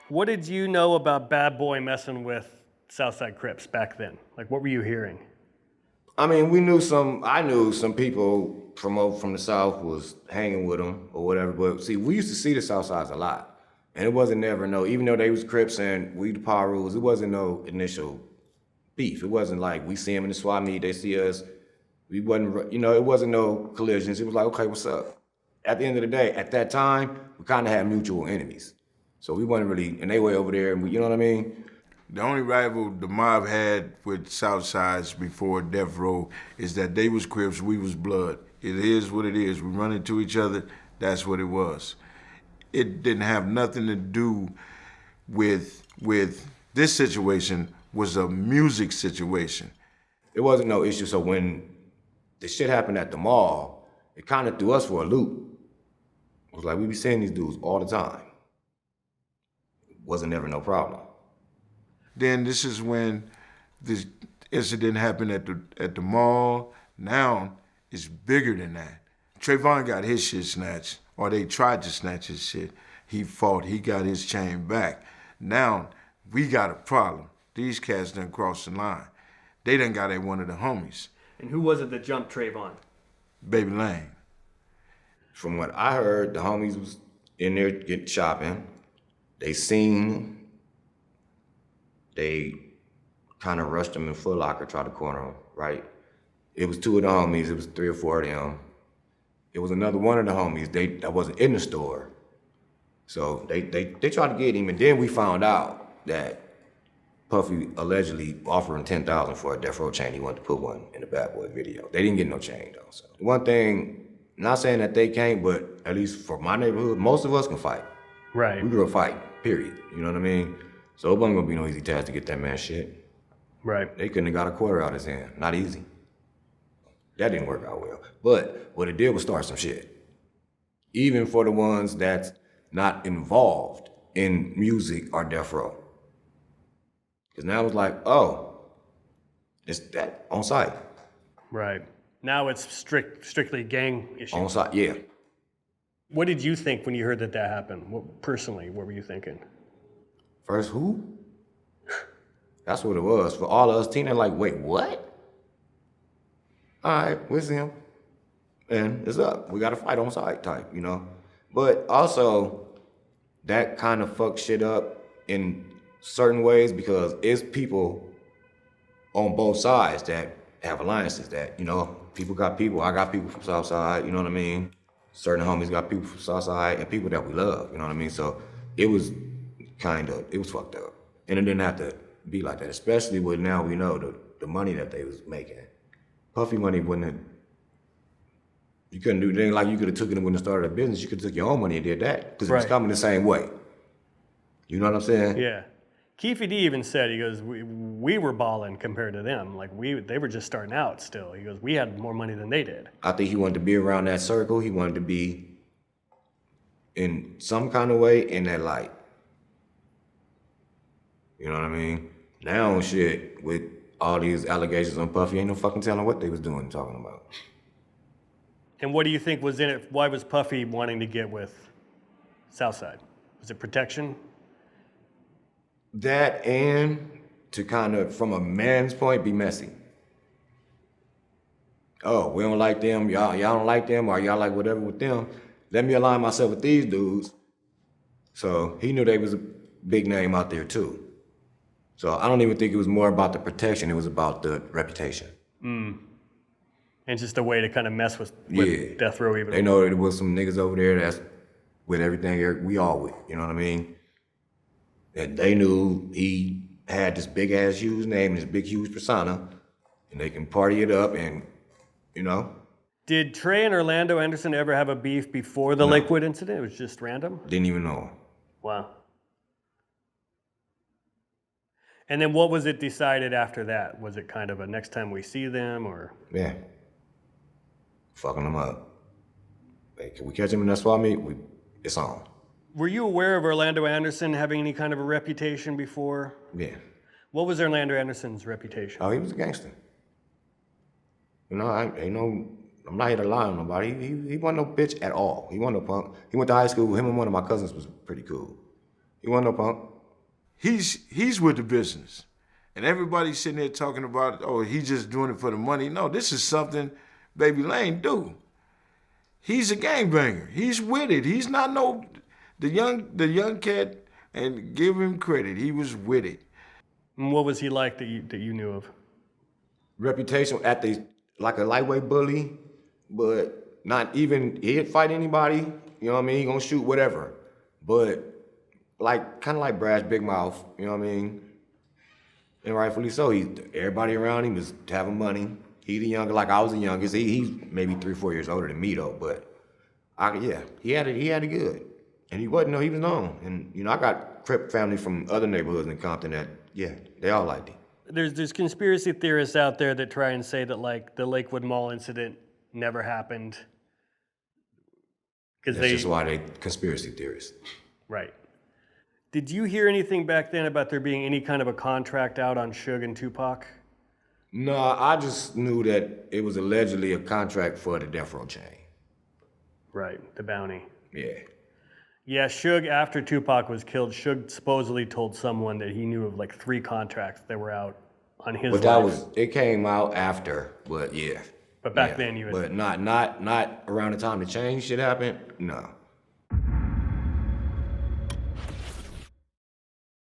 What did you know about Bad Boy messing with Southside Crips back then? Like, what were you hearing? I mean, I knew some people from the South was hanging with them or whatever, but see, we used to see the Southsides a lot. And it wasn't never no, even though they was Crips and we the Pirus, it wasn't no initial beef. It wasn't like we see them in the swap meet, they see us. We wasn't, it wasn't no collisions. It was like, okay, what's up? At the end of the day, at that time, we kind of had mutual enemies. So we wasn't really, and they way over there, and we, you know what I mean? The only rival the mob had with Southsides before Death Row is that they was Crips, we was Blood. It is what it is. We run into each other, that's what it was. It didn't have nothing to do with this situation, was a music situation. It wasn't no issue, so when the shit happened at the mall, it kind of threw us for a loop. It was like, we be seeing these dudes all the time. Wasn't ever no problem. Then this is when this incident happened at the mall. Now it's bigger than that. Trevon got his shit snatched, or they tried to snatch his shit. He fought, he got his chain back. Now we got a problem. These cats done crossed the line. They done got at one of the homies. And who was it that jumped Trevon? Baby Lane. From what I heard, the homies was in there getting shopping. They seen, they kind of rushed him in Foot Locker, tried to corner him, right? It was two of the homies, it was 3 or 4 of them. It was another one of the homies that wasn't in the store. So they tried to get him, and then we found out that Puffy allegedly offered him $10,000 for a Death Row chain. He wanted to put one in the Bad Boy video. They didn't get no chain though. So one thing, not saying that they can't, but at least for my neighborhood, most of us can fight. Right. We grew up fighting, period. You know what I mean? So it wasn't gonna be no easy task to get that man shit. Right. They couldn't have got a quarter out of his hand. Not easy. That didn't work out well. But what it did was start some shit. Even for the ones that's not involved in music or Death Row. Because now it's like, oh, it's that on site. Right. Now it's strictly gang issue. On site, yeah. What did you think when you heard that happened? Personally, what were you thinking? First who? That's what it was. For all of us teen, they're like, wait, what? All right, we'll see him. And it's up. We got to fight on site type, But also, that kind of fucks shit up in certain ways because it's people on both sides that have alliances that, people got people. I got people from Southside, you know what I mean? Certain homies got people from Southside and people that we love, you know what I mean? So it was fucked up. And it didn't have to be like that, especially with now we know the money that they was making. Puffy money you couldn't do anything like you could have took it when you started a business. You could have took your own money and did that because it was coming the same way. You know what I'm saying? Yeah. Keffe D even said, he goes, we were balling compared to them. Like they were just starting out still. He goes, we had more money than they did. I think he wanted to be around that circle. He wanted to be in some kind of way in that light. You know what I mean? Now shit, with all these allegations on Puffy, ain't no fucking telling what they was doing and talking about. And what do you think was in it? Why was Puffy wanting to get with Southside? Was it protection? That and to kind of, from a man's point, be messy. Oh, we don't like them, y'all don't like them, or y'all like whatever with them. Let me align myself with these dudes. So he knew they was a big name out there too. So I don't even think it was more about the protection, it was about the reputation. And just a way to kind of mess with Death Row even. They know there was some niggas over there that's with everything we all with, you know what I mean? And they knew he had this big ass huge name, this big huge persona, and they can party it up and, Did Trey and Orlando Anderson ever have a beef before the Lakewood incident? It was just random? Didn't even know him. Wow. And then what was it decided after that? Was it kind of a next time we see them or? Yeah. Fucking them up. Hey, can we catch him in that swap meet? It's on. Were you aware of Orlando Anderson having any kind of a reputation before? Yeah. What was Orlando Anderson's reputation? Oh, he was a gangster. I'm not here to lie on nobody. He wasn't no bitch at all. He wasn't no punk. He went to high school. Him and one of my cousins was pretty cool. He wasn't no punk. he's with the business. And everybody's sitting there talking about, oh, he's just doing it for the money. No, this is something Baby Lane do. He's a gangbanger. He's with it. He's not the young cat, and give him credit. He was with it. And what was he like that you knew of? Reputation like a lightweight bully, but not even, he'd fight anybody, you know what I mean? He gonna shoot whatever. But kind of like Brash Big Mouth, you know what I mean? And rightfully so. Everybody around him was having money. He the younger, like I was the youngest. He's maybe 3 or 4 years older than me though, but he had it good. And he was known. And I got Crip family from other neighborhoods in Compton that, they all liked him. There's conspiracy theorists out there that try and say that like the Lakewood Mall incident never happened. That's just why they conspiracy theorists. Right. Did you hear anything back then about there being any kind of a contract out on Suge and Tupac? No, I just knew that it was allegedly a contract for the Death Row chain. Right, the bounty. Yeah. Yeah, Suge, after Tupac was killed, Suge supposedly told someone that he knew of like 3 contracts that were out on his life. It came out after, but yeah. But back then you had... But not around the time the chain shit happened, no.